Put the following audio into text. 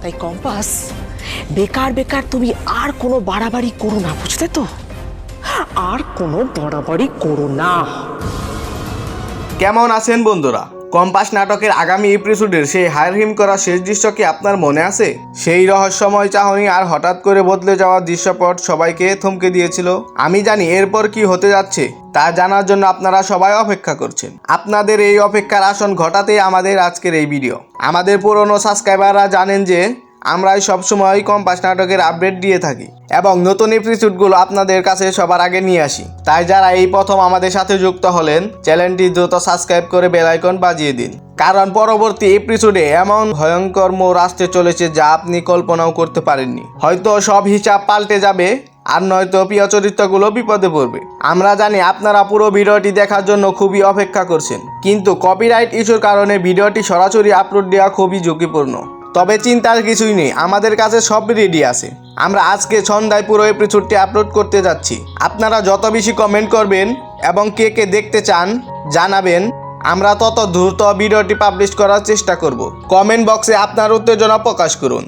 তাই কম্পাস বেকার বেকার তুমি আর কোনো বাড়াবাড়ি করো না, বুঝলে তো? আর কোনো বাড়াবাড়ি করো না। কেমন আছেন বন্ধুরা? কম্পাস নাটকের আগামী এপিসোডের সেই হাড়হিম করা শেষ দৃশ্য কি আপনার মনে আছে? সেই রহস্যময় চাহনি আর হঠাৎ করে বদলে যাওয়া দৃশ্যপট সবাইকে থমকে দিয়েছিল। আমি জানি এরপর কি হতে যাচ্ছে তা জানার জন্য আপনারা সবাই অপেক্ষা করছেন। আপনাদের এই অপেক্ষার আসন ঘটাতেই আমাদের আজকের এই ভিডিও। আমাদের পুরনো সাবস্ক্রাইবাররা জানেন যে আমরাই সবসময় কম্পাস নাটকের আপডেট দিয়ে থাকি এবং নতুন এপিসোডগুলো আপনাদের কাছে সবার আগে নিয়ে আসি। তাই যারা এই প্রথম আমাদের সাথে যুক্ত হলেন, চ্যানেলটি দ্রুত সাবস্ক্রাইব করে বেল আইকন বাজিয়ে দিন, কারণ পরবর্তী এপিসোডে এমন ভয়ঙ্কর মোড় আসতে চলেছে যা আপনি কল্পনাও করতে পারেননি। হয়তো সব হিসাব পাল্টে যাবে, আর নয়তো প্রিয় চরিত্রগুলো বিপদে পড়বে। আমরা জানি আপনারা পুরো ভিডিওটি দেখার জন্য খুবই অপেক্ষা করছেন, কিন্তু কপিরাইট ইস্যুর কারণে ভিডিওটি সরাসরি আপলোড দেওয়া খুবই ঝুঁকিপূর্ণ। তবে চিন্তার কিছুই নেই, আমাদের কাছে সব রেডি আছে। আমরা আজকে সন্ধ্যায় পুরো এপিসোডটি আপলোড করতে যাচ্ছি। আপনারা যত বেশি কমেন্ট করবেন এবং কে কে দেখতে চান জানাবেন, আমরা তত দ্রুত ভিডিওটি পাবলিশ করার চেষ্টা করব। কমেন্ট বক্সে আপনার উত্তেজনা প্রকাশ করুন।